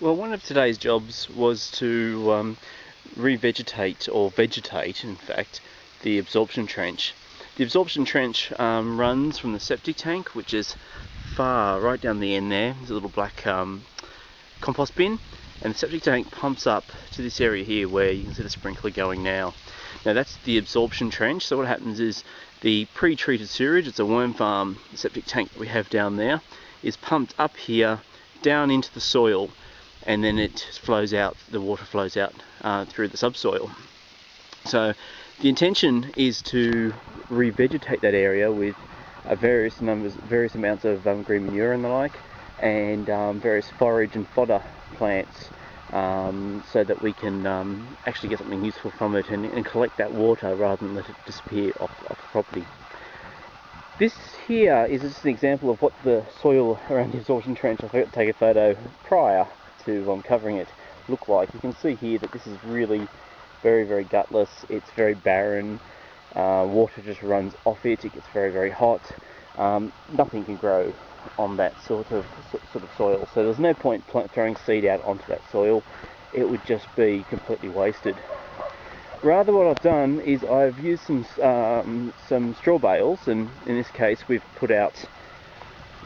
Well, one of today's jobs was to revegetate, or vegetate in fact, the absorption trench. The absorption trench runs from the septic tank, which is far right down the end there. There's a little black compost bin, and the septic tank pumps up to this area here where you can see the sprinkler going now. Now that's the absorption trench. So what happens is the pre-treated sewage, it's a worm farm septic tank that we have down there, is pumped up here down into the soil, and then it flows out, the water flows out through the subsoil. So the intention is to revegetate that area with various amounts of green manure and the like, and various forage and fodder plants, so that we can actually get something useful from it and collect that water rather than let it disappear off the property. This here is just an example of what the soil around the absorption trench, I forgot to take a photo prior to covering it, look like. You can see here that this is really very, very gutless. It's very barren. Water just runs off it. It gets very, very hot. Nothing can grow on that sort of soil. So there's no point throwing seed out onto that soil. It would just be completely wasted. Rather, what I've done is I've used some straw bales, and in this case we've put out,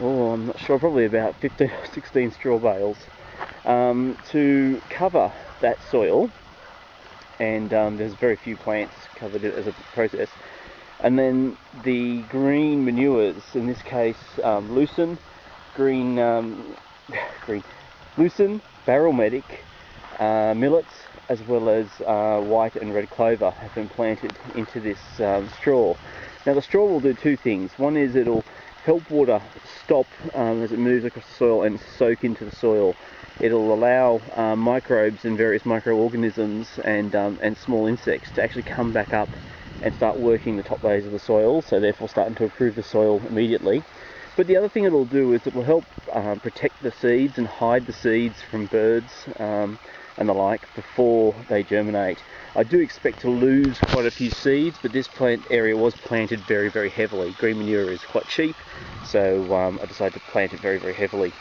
I'm not sure, probably about 15 or 16 straw bales to cover that soil, and there's very few plants covered as a process. And then the green manures, in this case lucerne, lucerne, barrel medic, millets, as well as white and red clover have been planted into this straw. Now the straw will do two things. One is it'll help water stop as it moves across the soil and soak into the soil. It'll allow microbes and various microorganisms and small insects to actually come back up and start working the top layers of the soil, so therefore starting to improve the soil immediately. But the other thing it'll do is it will help protect the seeds and hide the seeds from birds and the like before they germinate. I do expect to lose quite a few seeds, but this plant area was planted very, very heavily. Green manure is quite cheap, so I decided to plant it very, very heavily.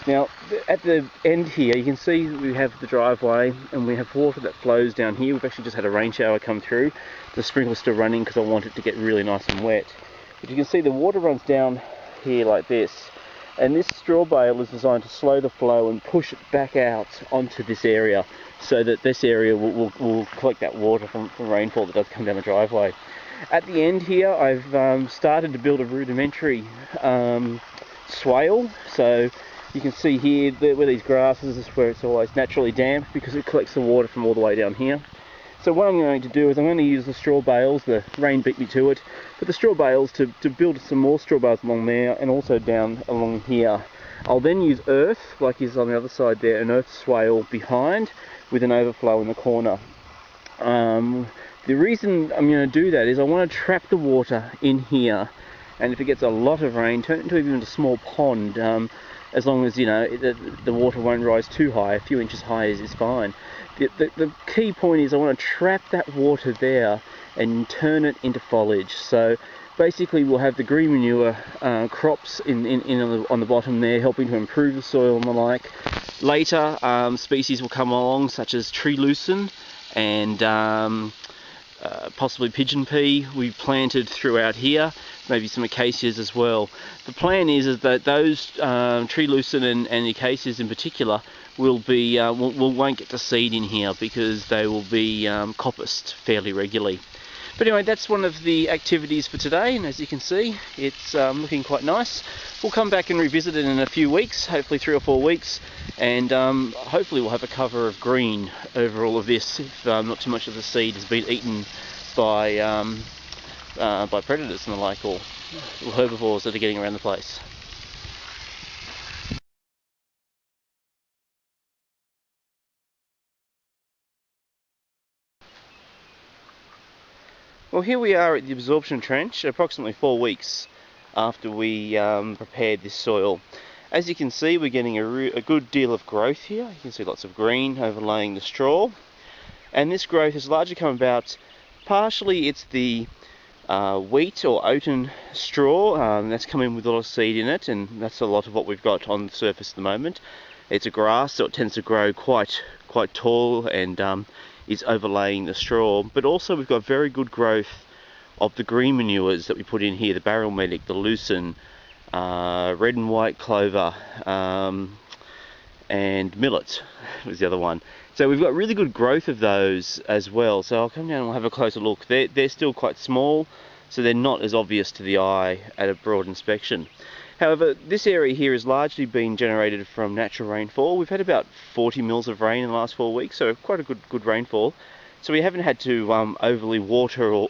Now at the end here you can see we have the driveway and we have water that flows down here. We've actually just had a rain shower come through. The sprinkler's still running because I want it to get really nice and wet. But you can see the water runs down here like this, and this straw bale is designed to slow the flow and push it back out onto this area, so that this area will collect that water from rainfall that does come down the driveway. At the end here I've started to build a rudimentary swale. So you can see here where these grasses is where it's always naturally damp because it collects the water from all the way down here. So what I'm going to do is I'm going to use the straw bales, the rain beat me to it, but the straw bales to build some more straw bales along there and also down along here. I'll then use earth, like is on the other side there, an earth swale behind with an overflow in the corner. The reason I'm going to do that is I want to trap the water in here, and if it gets a lot of rain, turn it into even a small pond. As long as, you know, the water won't rise too high, a few inches high is fine. The key point is I want to trap that water there and turn it into foliage. So basically we'll have the green manure crops on the bottom there, helping to improve the soil and the like. Later species will come along such as tree lucerne and possibly pigeon pea we planted throughout here, maybe some acacias as well. The plan is that those tree lucerne and acacias in particular won't get to seed in here because they will be coppiced fairly regularly. But anyway, that's one of the activities for today, and as you can see, it's looking quite nice. We'll come back and revisit it in a few weeks, hopefully 3 or 4 weeks, and hopefully we'll have a cover of green over all of this if not too much of the seed has been eaten by predators and the like, or herbivores that are getting around the place. Well, here we are at the absorption trench, approximately 4 weeks after we prepared this soil. As you can see, we're getting a good deal of growth here. You can see lots of green overlaying the straw, and this growth has largely come about, partially it's the wheat or oaten straw that's come in with a lot of seed in it, and that's a lot of what we've got on the surface at the moment. It's a grass, so it tends to grow quite tall and is overlaying the straw. But also we've got very good growth of the green manures that we put in here, the barrel medic, the lucerne, red and white clover, and millet was the other one. So we've got really good growth of those as well. So I'll come down and we'll have a closer look. They're still quite small, so they're not as obvious to the eye at a broad inspection. However, this area here has largely been generated from natural rainfall. We've had about 40 mils of rain in the last 4 weeks, so quite a good rainfall. So we haven't had to overly water or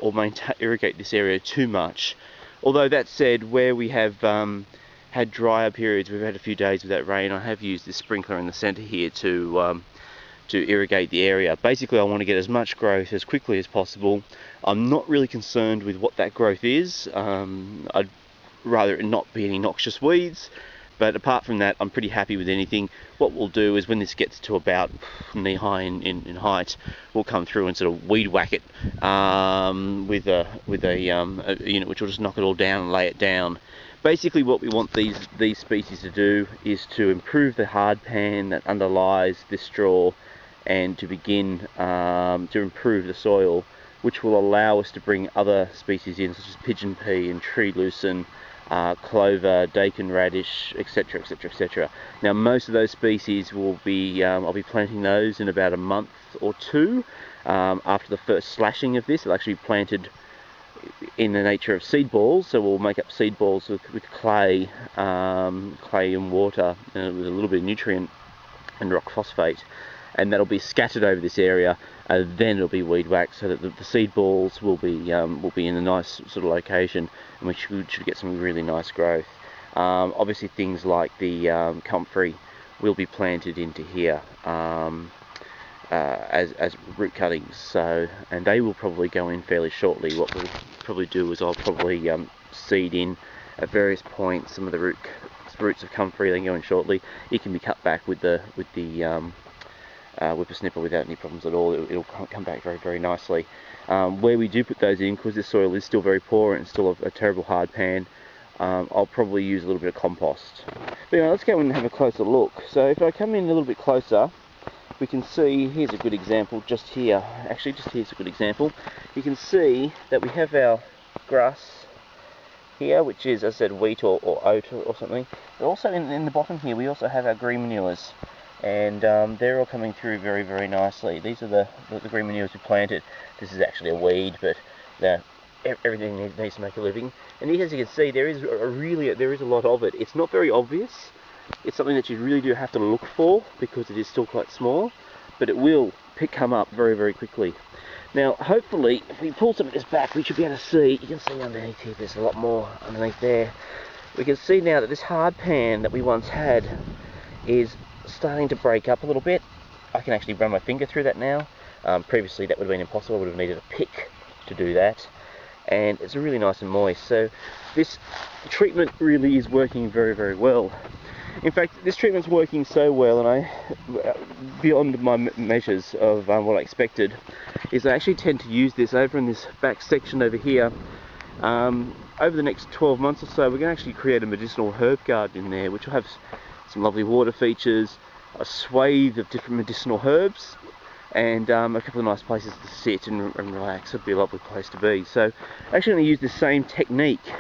irrigate this area too much. Although that said, where we have had drier periods, we've had a few days without rain, I have used this sprinkler in the centre here to irrigate the area. Basically, I want to get as much growth as quickly as possible. I'm not really concerned with what that growth is. I'd rather it not be any noxious weeds, but apart from that, I'm pretty happy with anything. What we'll do is when this gets to about knee-high in height, we'll come through and sort of weed whack it with a unit which will just knock it all down and lay it down. Basically, what we want these species to do is to improve the hard pan that underlies this straw, and to begin to improve the soil, which will allow us to bring other species in, such as pigeon pea and tree lucerne, clover, dakin radish, etc, etc, etc. Now most of those species will be, I'll be planting those in about a month or two after the first slashing of this. They'll actually be planted in the nature of seed balls, so we'll make up seed balls with clay, clay and water, with a little bit of nutrient and rock phosphate, and that'll be scattered over this area, and then it'll be weed whacked so that the seed balls will be in a nice sort of location, and we should get some really nice growth. Obviously things like the comfrey will be planted into here as root cuttings, so, and they will probably go in fairly shortly. What we'll probably do is I'll probably seed in at various points some of the roots of comfrey. They can go in shortly. It can be cut back with the whippersnipper without any problems at all. It'll come back very nicely. Where we do put those in, because this soil is still very poor and it's still a terrible hard pan, I'll probably use a little bit of compost. But anyway, let's go and have a closer look. So if I come in a little bit closer, we can see, here's a good example just here. Actually, just here's a good example. You can see that we have our grass here, which is, as I said, wheat or oat or something. But also in the bottom here, we also have our green manures, and they're all coming through very nicely. These are the green manures we planted. This is actually a weed, but everything needs to make a living. And here, as you can see, there is a lot of it. It's not very obvious. It's something that you really do have to look for because it is still quite small, but it will come up very quickly. Now, hopefully, if we pull some of this back, we should be able to see. You can see underneath here, there's a lot more underneath there. We can see now that this hard pan that we once had is starting to break up a little bit. I can actually run my finger through that now. Previously, that would have been impossible. I would have needed a pick to do that. And it's really nice and moist. So this treatment really is working very well. In fact, this treatment's working so well, and beyond my measures of what I expected, is I actually tend to use this over in this back section over here. Over the next 12 months or so, we're going to actually create a medicinal herb garden in there, which will have some lovely water features, a swathe of different medicinal herbs, and a couple of nice places to sit and relax. It'd be a lovely place to be. So I'm actually going to use the same technique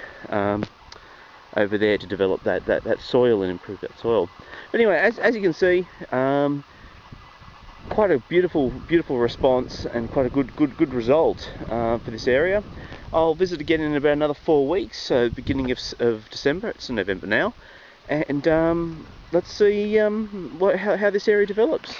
over there to develop that soil and improve that soil. But anyway, as you can see, quite a beautiful response and quite a good result for this area. I'll visit again in about another 4 weeks, so beginning of December. It's November now, and let's see how this area develops.